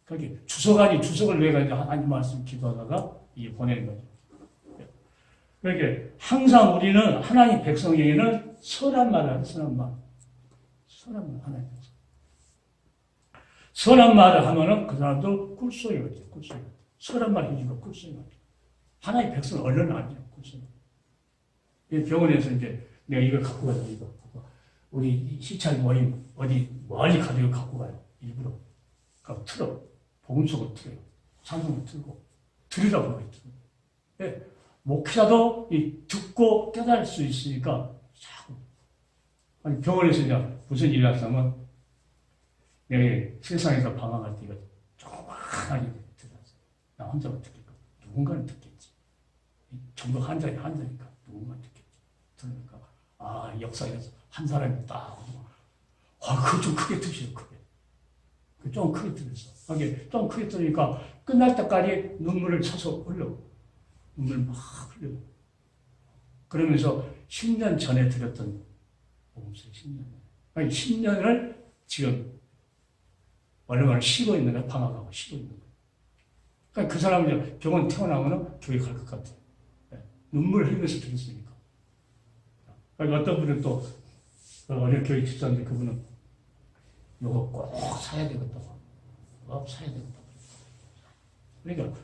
Speaker 1: 거기 주석을 내가지고 하나님 말씀 기도하다가 보내는 거죠. 그러니까 항상 우리는 하나님 백성에게는 선한 말을 하는 선한 말. 하나님 백성. 선한 말을 하면은 그 사람도 꿀소리 같아요. 선한 말 해주고 꿀소리 같아요. 하나님 백성은 얼른 알죠. 꿀소리. 병원에서 이제 내가 이걸 갖고 가요. 이거. 우리 시찰 모임 어디 멀리 가지고 갖고 가요. 일부러. 그럼 틀어. 복음속을 틀어요. 찬송을 틀고. 들으라고 말해요. 목회자도 듣고 깨달을 수 있으니까 자꾸. 아니, 병원에서 이제 무슨 일을 하냐면 내가 세상에서 방황할 때 이거 조그만하게 들었어요. 나 혼자만 듣겠고 누군가는 듣겠지. 전부 한자니까 누군가는 듣겠지. 들으니까 역사에서 한 사람이 딱 그거 좀 크게 드시오. 좀 크게 들었어. 그게 좀 크게 들으니까 끝날 때까지 눈물을 쳐서 흘려. 눈물 막 흘려. 그러면서 10년 전에 들었던 복음서 10년. 아니 10년을 지금 얼마나 쉬고 있는 거야. 방학하고 쉬고 있는 거야. 그러니까 그 사람이 이제 병원 태어나면 교회 갈 것 같아. 눈물 흘리면서 들었으니까. 그러니까 어떤 분은 또 어릴 교회 집사인데 그분은 이거 꼭 사야 되겠다고. 사야 되겠다고. 그러니까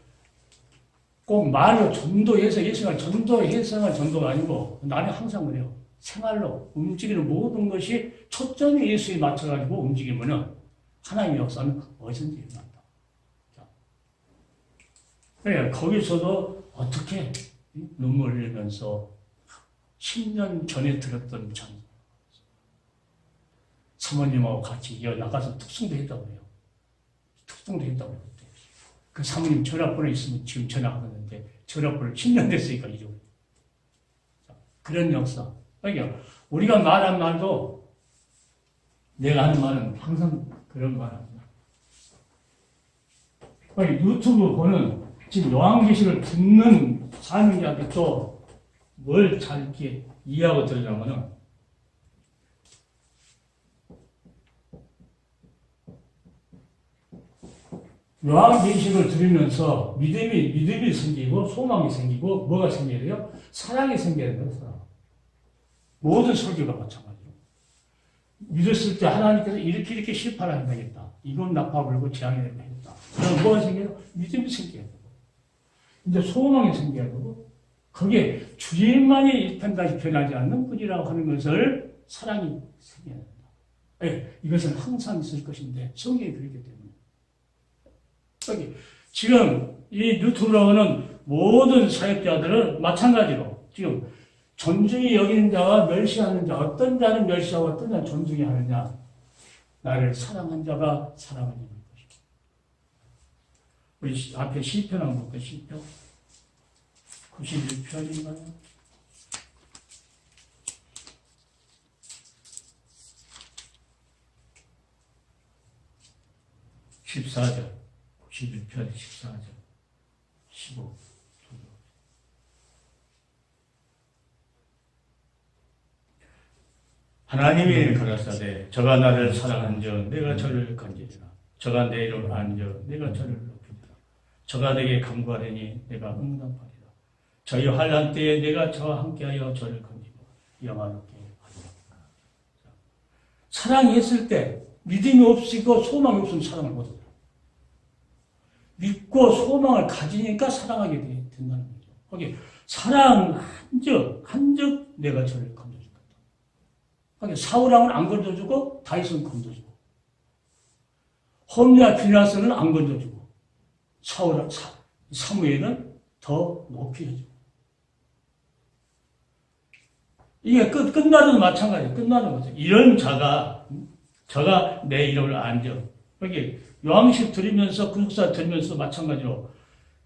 Speaker 1: 꼭 말로 전도해서 예수가 전도해서가 전도가 아니고 나는 항상 그래요. 생활로 움직이는 모든 것이 초점이 예수에 맞춰가지고 움직이면은 하나님의 역사는 어디든지 일어난다. 그러니까 거기서도 어떻게 눈물 흘리면서 10년 전에 들었던 사모님하고 같이 나가서 특송도 했다고 해요. 그 사모님 전화번호 있으면 지금 전화하는데 전화번호를 10년 됐으니까 잊어버려. 그런 역사. 그러니까 우리가 말한 말도 내가 하는 말은 항상 그런 말 합니다. 유튜브 보는 지금 요한계시를 듣는 사람들한테 또 뭘 잘 이렇게 이해하고 들으려면은 요한계시를 들으면서 믿음이 생기고 소망이 생기고 뭐가 생겨야 돼요? 사랑이 생겨야 돼요. 사랑. 모든 설교가 마찬가지로. 믿었을 때 하나님께서 이렇게 심판을 한다겠다. 이건 나빠 불고 재앙이 되겠다. 그럼 뭐가 생겨요? 믿음이 생겨야 되고. 이제 소망이 생겨야 되고 거기에 주님만이 일편다시 변하지 않는 뿐이라고 하는 것을 사랑이 생겨야 된다. 이것은 항상 있을 것인데 성경이 그렇기 때문에. 지금 이 유튜브로는 모든 사역자들은 마찬가지로 지금 존중이 여기는 자와 멸시하는 자, 어떤 자는 멸시하고 어떤 자는 존중이 하느냐. 나를 사랑한 자가 사랑하는 것이다. 우리 앞에 시편 한번 볼까요? 시편 91편인가요? 14절, 91편 14절, 15. 하나님이 가라사대 저가 나를 사랑한즉 내가 저를 건지리라. 저가 내 이름을 아는즉 내가 저를 높이리라. 저가 내게 간구하리니 내가 응답하리라. 저희 환난 때에 내가 저와 함께하여 저를 건지고 영화롭게 하리라. 사랑이 있을 때 믿음이 없이고 소망이 없으면 사랑을 못해요. 믿고 소망을 가지니까 사랑하게 된다는 거죠. 거기 사랑한즉 내가 저를 건져줄 거다. 거기 사울왕은 안 건져주고 다윗은 건져주고 홈리와 비나스는 안 건져주고 사무엘은 더 높이 해주고 이게 끝나도 마찬가지예요. 끝나는 거죠. 이런 저가 내 이름을 안죠. 여기 요한계시록 들으면서 구속사 들으면서 마찬가지로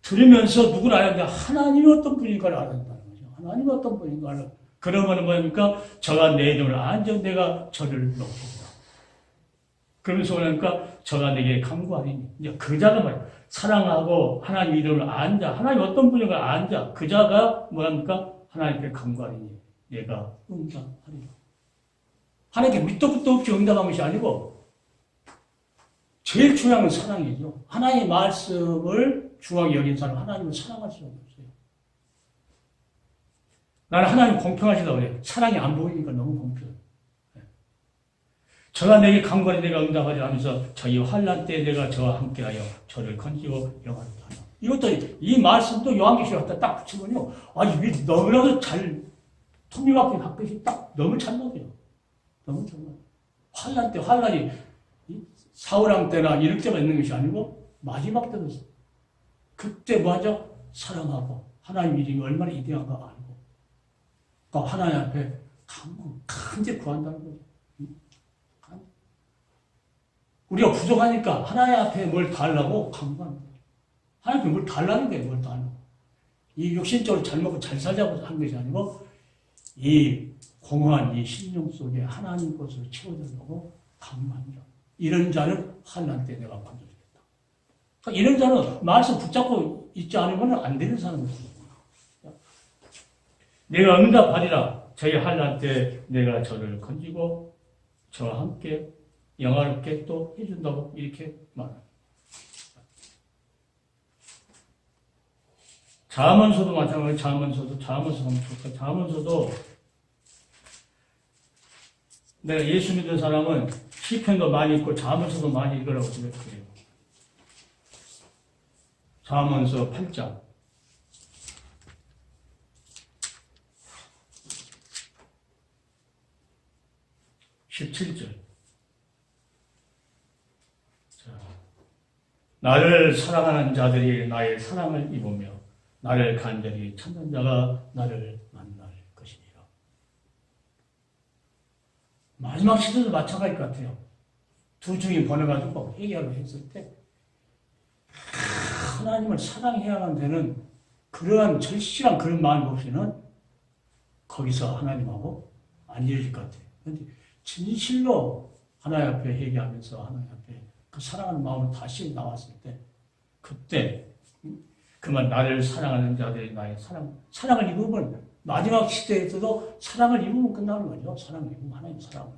Speaker 1: 들으면서 누구를 알아야 돼? 하나님이 어떤 분인가를 알아야 된다는 거죠. 하나님이 어떤 분인가를. 그러면 뭐입니까? 저가 내 이름을 안죠. 내가 저를 높입니다. 그러면서 뭐냐니까 저가 내게 간구하리니 이제 그 자가 말이에요. 사랑하고 하나님 이름을 안자. 하나님 어떤 분인가를 안자. 그 자가 뭐합니까? 하나님께 간구하리니 내가 응답하리라. 하나님께 밑도 끝도 없이 응답한 것이 아니고 제일 중요한 건 사랑이죠. 하나님의 말씀을 중요하게 여긴 사람 하나님을 사랑할 수가 없어요. 나는 하나님 공평하시다고 그래요. 사랑이 안 보이니까 너무 공평해요. 저가 내게 간구하니 내가 응답하리 하면서 저희 환난 때에 내가 저와 함께하여 저를 건지고 영화롭게 하라. 이것도 이 말씀도 요한계시록 갖다 딱 붙이면요. 이게 너무나도 잘 통일학교 학교시 딱 너무 잘 맞아요. 너무 잘 맞아요. 환난 때 환난이 사울왕 때나 이럴 때만 있는 것이 아니고 마지막 때도 그때 뭐하죠? 사랑하고 하나님 이름이 얼마나 이대한가 알고 그러니까 하나님 앞에 간절히 구한다는 거죠. 우리가 부족하니까 하나님 앞에 뭘 달라고 간구하는 거예요. 하나님 앞에 뭘 달라는 거예요. 뭘 달라고. 이 육신적으로 잘 먹고 잘 살자고 한 것이 아니고 이 공허한 이 심령 속에 하나님 것으로 채워달라고 간구하는 자. 이런 자는 환난 때 내가 건져주겠다. 그러니까 이런 자는 말씀 붙잡고 있지 않으면 안 되는 사람입니다. 내가 응답하리라. 저희 환난 때 내가 저를 건지고 저와 함께 영화롭게 또 해준다고 이렇게 말합니다. 잠언서도 마찬가지. 잠언서도 잠언서도 내가 예수 믿는 사람은 시편도 많이 읽고 잠언서도 많이 읽으라고 그래요. 잠언서 8장 17절. 나를 사랑하는 자들이 나의 사랑을 입으며 나를 간절히 찾는 자가 나를 만날 것이니라. 마지막 시대도 마찬가지일 것 같아요. 두 중이 번해가지고 회개하러 했을 때 하나님을 사랑해야만 되는 그러한 절실한 그런 마음이 없이는 거기서 하나님하고 안 이어질 것 같아요. 그런데 진실로 하나님 앞에 회개하면서 하나님 앞에 그 사랑하는 마음으로 다시 나왔을 때 그때 그만 나를 사랑하는 자들이 나의 사랑을 입으면 마지막 시대에서도 사랑을 입으면 끝나는 거죠. 사랑을 입으면 하나님 사랑을.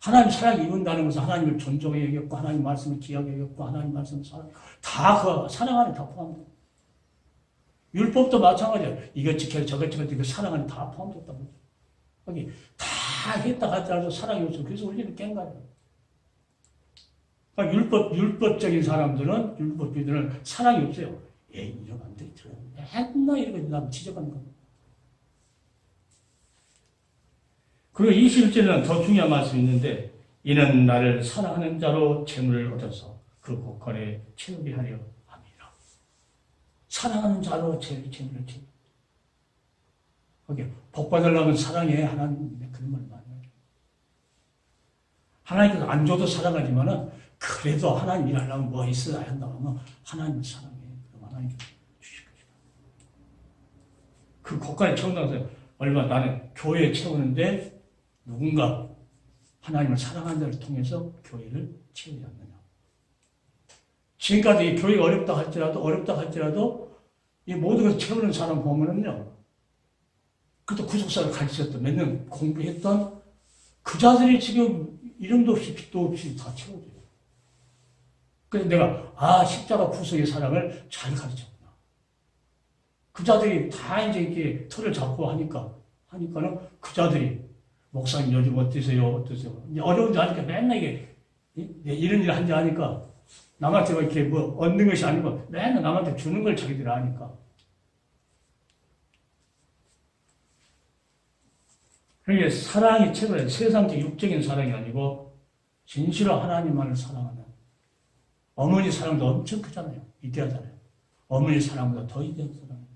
Speaker 1: 하나님 사랑을 입은다는 것은 하나님을 존중해 여겼고 하나님 말씀을 귀하게 여겼고 하나님 말씀을 다 그 사랑 안에 다 포함돼요. 율법도 마찬가지예요. 이것 지켜라 저것 지켜라 그 사랑 안에 다 포함됐다는 거죠. 거기 다 했다 하더라도 사랑이 없어요. 그래서 우리는 깬 거예요. 그러니까 율법적인 사람들은 율법주의들은 사랑이 없어요. 이러면 안 돼. 맨날 이러고 나면 지적하는 겁니다. 그리고 21절에는 더 중요한 말씀이 있는데 이는 나를 사랑하는 자로 재물을 얻어서 그 곳간에 채우게 하려 함이라. 사랑하는 자로 재물을 채우게. 거기 복 받으려면 사랑해 하나님의 그런 말 많아요. 하나님께서 안 줘도 사랑하지만은 그래도 하나님 일하려면 뭐 있어야 한다고 하면 하나님을 사랑해. 그럼 하나님 주실 것이다. 그 곳간에 채운다고 얼마 나는 교회에 채우는데 누군가 하나님을 사랑하는 자를 통해서 교회를 채우지 않느냐. 지금까지 이 교회가 어렵다 할지라도 이 모든 것을 채우는 사람 보면은요, 그것도 구속사를 가르쳤던, 몇 년 공부했던 그 자들이 지금 이름도 없이 빛도 없이 다 채워져요. 그래서 내가, 십자가 구속의 사랑을 잘 가르쳤구나. 그 자들이 다 이제 이렇게 틀을 잡고 하니까는 그 자들이, 목사님 요즘 어떠세요? 이제 어려운지 하니까 맨날 이게, 이런 일 한지 하니까, 남한테 이렇게 뭐 얻는 것이 아니고 맨날 남한테 주는 걸 자기들이 아니까. 그러니까 사랑이 최고예요. 세상적 육적인 사랑이 아니고 진실로 하나님만을 사랑하는 어머니 사랑도 엄청 크잖아요. 위대하잖아요. 어머니 사랑보다 더 위대한 사랑이에요.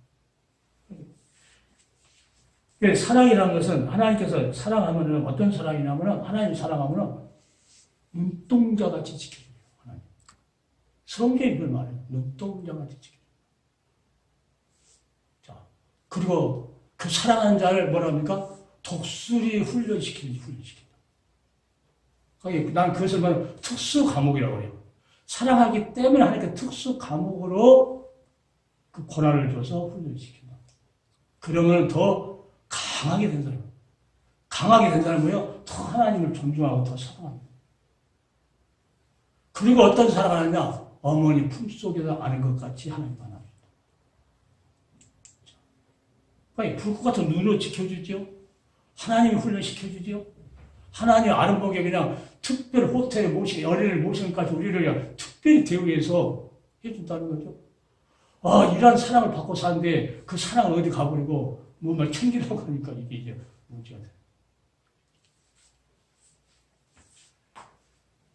Speaker 1: 그러니까 사랑이라는 것은 하나님께서 사랑하면 어떤 사랑이냐면 하나님 사랑하면 눈동자같이 지켜줘요. 하나님. 성경이 이걸 말해요. 눈동자같이 지켜줘요. 자, 그리고 그 사랑하는 자를 뭐라 합니까? 독수리 훈련시킨다. 난 그것을 말하면 특수 과목이라고 해요. 사랑하기 때문에 하나님께 특수 과목으로 그 권한을 줘서 훈련시킨다. 그러면 더 강하게 된 사람. 강하게 된 사람은 뭐예요? 더 하나님을 존중하고 더 사랑합니다. 그리고 어떤 사랑하느냐? 어머니 품속에서 아는 것 같이 하나님 만납니다. 불꽃 같은 눈으로 지켜주죠. 하나님이 훈련시켜주죠. 하나님 아는 복에 그냥 특별 호텔에 어린이를 모시는 것까지 우리를 그냥 특별히 대우해서 해준다는 거죠. 이런 사랑을 받고 사는데 그 사랑을 어디 가버리고 뭔가 챙기려고 하니까 이게 이제 문제가 돼요.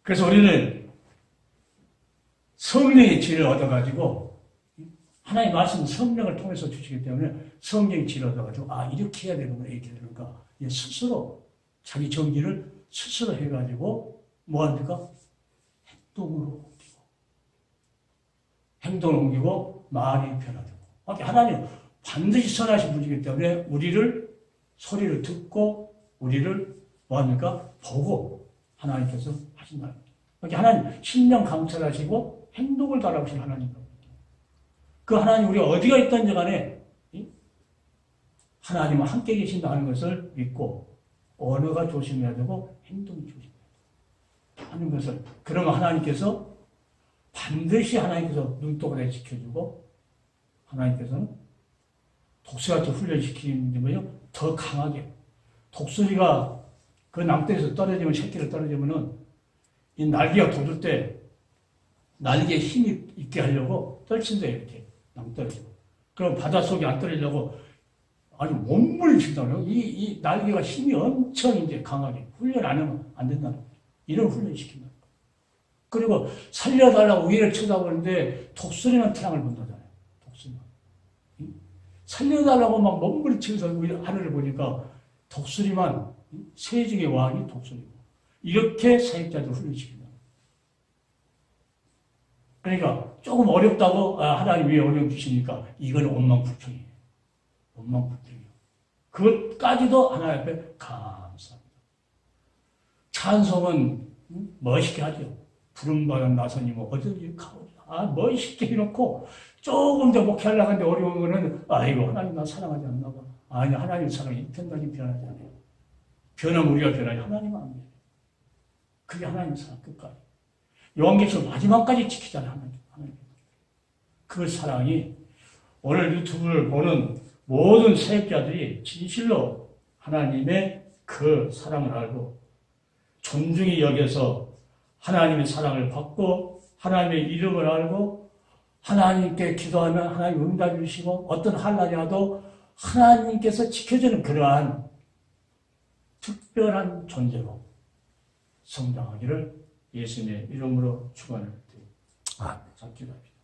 Speaker 1: 그래서 우리는 성령의 지혜를 얻어가지고 하나님 말씀 성령을 통해서 주시기 때문에 성령의 지혜를 얻어가지고 이렇게 해야 되는구나 이렇게 되는가 스스로 자기 정기를 스스로 해가지고 뭐합니까? 행동을 옮기고 말이 변화되고 하나님 반드시 선하신 분이기 때문에 우리를 소리를 듣고 우리를 뭐합니까? 보고 하나님께서 하신다는 거죠. 하나님 심령 감찰하시고 행동을 달아보신 하나님입니다. 그 하나님 우리가 어디가 있든지 간에 하나님은 함께 계신다 하는 것을 믿고 언어가 조심해야 되고 행동이 조심해야 되고 하는 것을 그러면 하나님께서 반드시 하나님께서 눈동자에 지켜주고 하나님께서는 독수리같이 훈련시키는 뭐예요? 더 강하게 독수리가 그 나무대에서 떨어지면 새끼를 떨어지면은 이 날개가 돋을 때 날개에 힘이 있게 하려고 떨친다 이렇게 나무 떨어지고 그럼 바닷속에 안 떨어지려고 아주 몸을 친다고요. 이 날개가 힘이 엄청 이제 강하게 훈련 안 하면 안 된다는 거예요. 이런 훈련을 시킨다는 거예요. 그리고 살려달라고 위를 쳐다보는데 독수리만 태양을 본다잖아요. 독수리만. 살려달라고 막 몸부림치면서 하늘을 보니까 독수리만 새 중의 왕이 독수리고 이렇게 사역자들 훈련시킨다. 그러니까 조금 어렵다고 하나님 왜 어려움 주시니까 이건 원망불평이에요. 원망불평이에요. 그것까지도 하나님 앞에 감사합니다. 찬송은 멋있게 하죠. 부름받은 나선이면 어디든지 가보자. 멋있게 해놓고 조금 더 목회하려고 하는데 어려운 거는 이거 하나님 나 사랑하지 않나 봐. 아니 하나님 사랑이 이편까지 변하지 않아요. 변하면 우리가 변하지 하나님은 안 변해요. 그게 하나님 사랑 끝까지. 요한계시록 마지막까지 지키잖아요. 하나님. 그 사랑이 오늘 유튜브를 보는 모든 사역자들이 진실로 하나님의 그 사랑을 알고 존중히 여겨서 하나님의 사랑을 받고 하나님의 이름을 알고 하나님께 기도하면 하나님 응답해 주시고 어떤 한날이라도 하나님께서 지켜주는 그러한 특별한 존재로 성장하기를 예수님의 이름으로 축원을 드립니다.
Speaker 2: 아멘.
Speaker 1: 기도합니다.